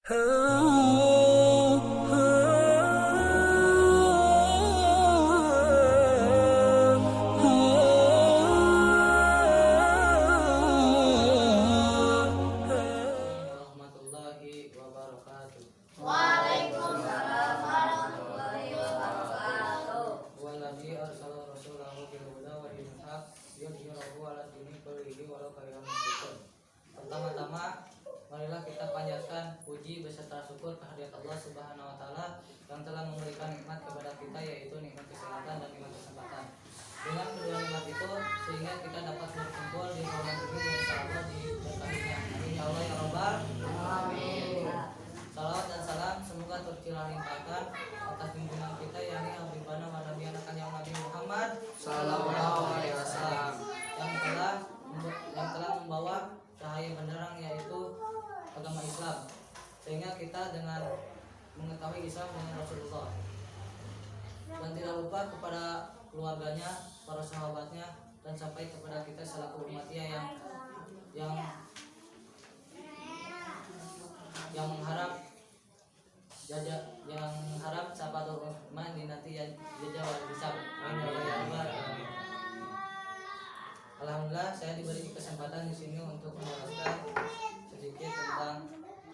Warahmatullahi wabarakatuh. Waalaikumsalam warahmatullahi wabarakatuh. Wallazi arsala rasulahu bil huda wa dinil haq yudhhirahu 'ala dini kullihi walau karihal musyrikun. Pertama-tama, marilah kita panjatkan puji beserta syukur kehadirat Allah Subhanahu wa taala yang telah memberikan nikmat kepada kita, yaitu nikmat kesehatan dan nikmat kesempatan. Dengan kedua nikmat itu sehingga kita dapat berkumpul di ruangan ini yang insyaallah diberkahinya. Amin ya Allah ya Rabbal Amin. Salawat dan salam semoga tercurah limpahkan atas pimpinan kita, yakni Habibana wa Nabiyana Kanjeng Nabi Muhammad Sallallahu alaihi wasallam. yang telah membawa cahaya benderang, yaitu agama Islam, sehingga kita dengan mengetahui Islam dengan Rasulullah, dan tidak lupa kepada keluarganya, para sahabatnya, dan sampai kepada kita selaku umatnya yang mengharap sahabatul Rahman di nanti jajah wal hisab. Amin ya Allah ya Rabbal alamin. Alhamdulillah, saya diberi kesempatan di sini untuk menjelaskan sedikit tentang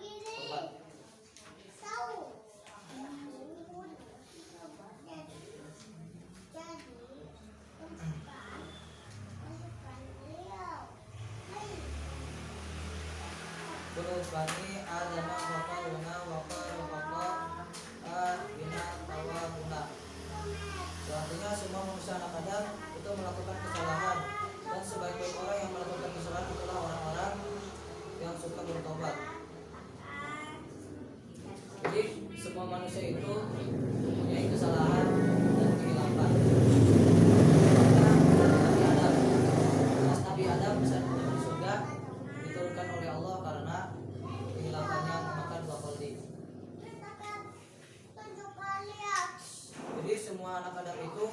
tobat. Kullu bani adama waqaluna bina tawabuna. Artinya semua manusia anak Adam itu melakukan kesalahan, dan sebaik-baik orang yang melakukan kesalahan itulah orang-orang yang suka bertobat. Jadi semua manusia itu mempunyai kesalahan dan kehilapan. Nabi Adam bisa masuk surga diturunkan oleh Allah karena kehilapannya memakan dua kali. Jadi semua anak Adam itu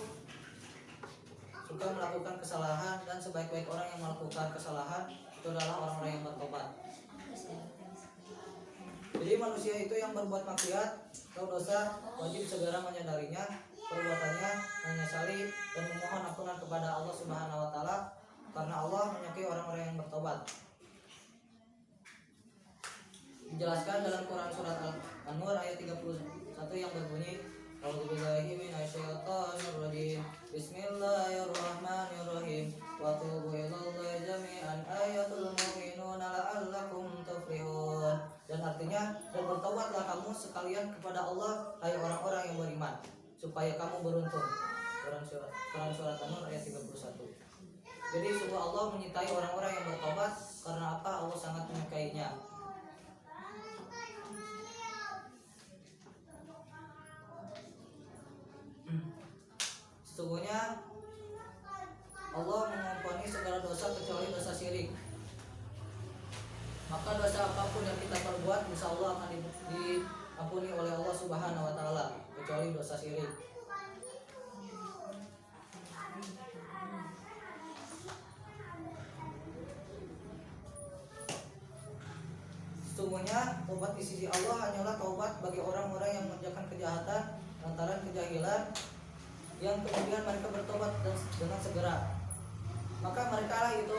suka melakukan kesalahan, dan sebaik-baik orang yang melakukan kesalahan itu adalah orang-orang yang bertobat. Jadi manusia itu yang berbuat maksiat atau dosa wajib segera menyadarinya, perbuatannya, menyesali dan memohon ampunan kepada Allah Subhanahu wa taala, karena Allah menyukai orang-orang yang bertobat. Dijelaskan dalam Quran surat An-Nur ayat 31 yang berbunyi, A'udzubillahi minasyaitonirrajim. Bismillahirrahmanirrahim. Wa tubu ilallahi jami'an ayatul mu'minuna la'allakum tuflihun. Dan artinya, dan bertobatlah kamu sekalian kepada Allah, hai orang-orang yang beriman, supaya kamu beruntung. Quran surat An-Nur ayat 31. Jadi sungguh Allah menyintai orang-orang yang bertobat. Karena apa? Allah sangat menyukainya. Sesungguhnya Allah mengampuni segala dosa kecuali dosa syirik. Maka dosa apapun yang kita perbuat insya Allah akan diampuni oleh Allah Subhanahu wa taala, kecuali dosa syirik. Sesungguhnya taubat di sisi Allah hanyalah taubat bagi orang-orang yang mengerjakan kejahatan lantaran kejahilan, yang kemudian mereka bertobat dengan segera. Maka mereka lah itu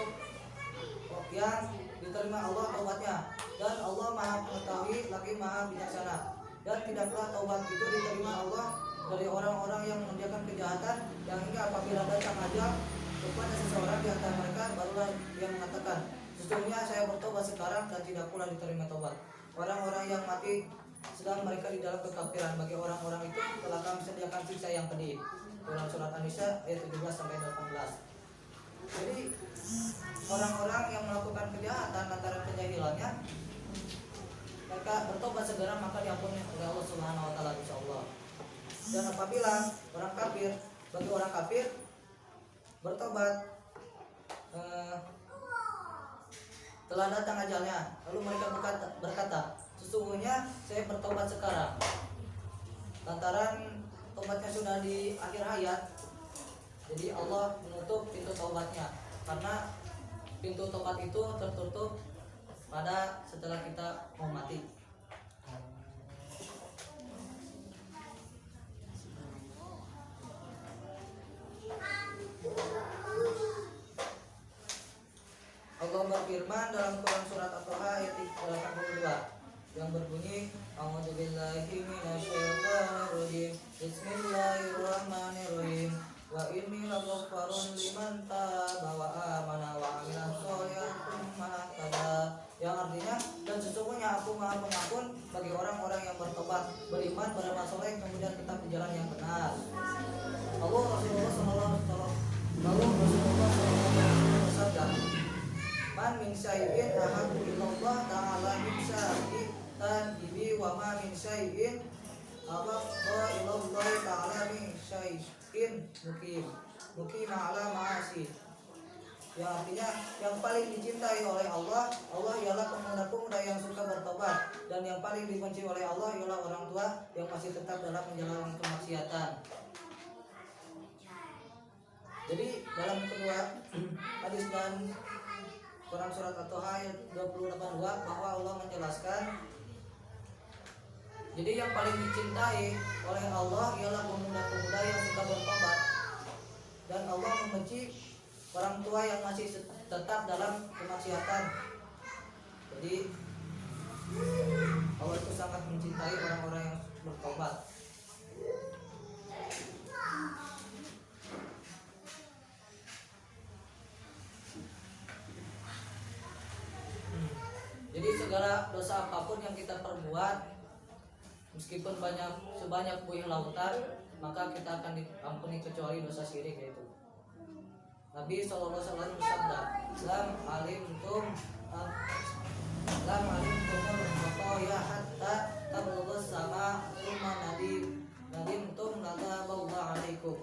yang diterima Allah taubatnya, dan Allah Maha Mengetahui lagi Maha Bijaksana. Dan tidaklah taubat itu diterima Allah dari orang-orang yang mengerjakan kejahatan, yang hingga apabila datang ajal kepada seseorang di antara mereka, barulah dia mengatakan, sesungguhnya saya bertobat sekarang, dan tidak pula diterima taubat. Orang-orang yang mati sedang mereka di dalam kekafiran, bagi orang-orang itu telah kami sediakan siksa yang pedih. Dalam surat An-Nisa ayat 17-18. Jadi orang-orang yang melakukan kejahatan lantaran kejahilannya, mereka bertobat segera, maka diampuni oleh Allah Subhanahu wa taala insyaallah. Dan apabila orang kafir, bagi orang kafir bertobat telah datang ajalnya, lalu mereka berkata, sesungguhnya saya bertobat sekarang, lantaran tobatnya sudah di akhir hayat. Jadi Allah menutup pintu tobatnya, karena pintu tobat itu tertutup pada setelah kita mau mati. Nah, berfirman dalam Quran surat At-Taha ayat 82 yang berbunyi A'udzubillahi minasyaitonir rajim. Bismillahirrahmanirrahim. Wa inni laghaffarun liman taba wa amana wa amila sholihan tsumma ihtada. Yang artinya, dan sesungguhnya aku Maha Pengampun bagi orang-orang yang bertobat, beriman, beramal soleh, kemudian tetap di jalan yang benar. Rasulullah sallallahu alaihi wasallam bersabda, "Man min syai'in ahabbu ilallah ta'ala min syai'in wa ma min syai'in ahabbu ilallah ta'ala min syai'in mukim ala ma'asi." Yang artinya, yang paling dicintai oleh Allah ialah pemuda-pemuda yang suka bertobat, dan yang paling dibenci oleh Allah ialah orang tua yang masih tetap dalam menjalankan kemaksiatan. Jadi dalam kedua hadis dan Quran surat At-Taha ayat 28 bahwa Allah menjelaskan, jadi yang paling dicintai oleh Allah ialah pemuda-pemuda yang suka bertobat, dan Allah membenci orang tua yang masih tetap dalam kemaksiatan. Jadi Allah itu sangat mencintai orang-orang yang bertobat. Jadi segala dosa apapun yang kita perbuat, meskipun sebanyak buih lautan, maka kita akan diampuni kecuali dosa syirik, yaitu Nabi SAW bersabda, lam alimtum ya hatta tablugha sama thumma nadimtum nadzaballahu alaikum.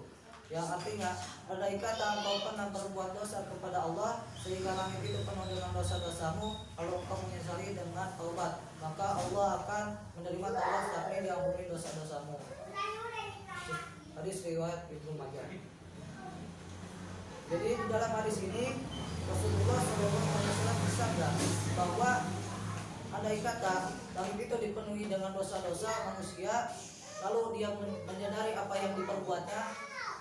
Yang artinya, andai kata engkau pernah berbuat dosa kepada Allah sehingga langit itu penuh dengan dosa-dosamu, kalau engkau menyesali dengan taubat, maka Allah akan menerima taubat setelah diampuni dosa-dosamu. Hadis riwayat Ibnu Majah. Jadi di dalam hadis ini Rasulullah SAW bersabda bahwa andai kata langit itu dipenuhi dengan dosa-dosa manusia, lalu dia menyadari apa yang diperbuatnya,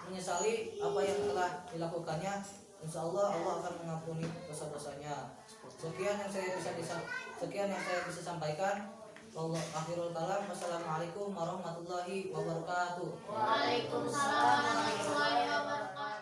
menyesali apa yang telah dilakukannya, insya Allah Allah akan mengampuni dosa-dosanya. Sekian yang saya bisa sampaikan. Akhirul kalam. Wassalamualaikum warahmatullahi wabarakatuh. Waalaikumsalam warahmatullahi wabarakatuh.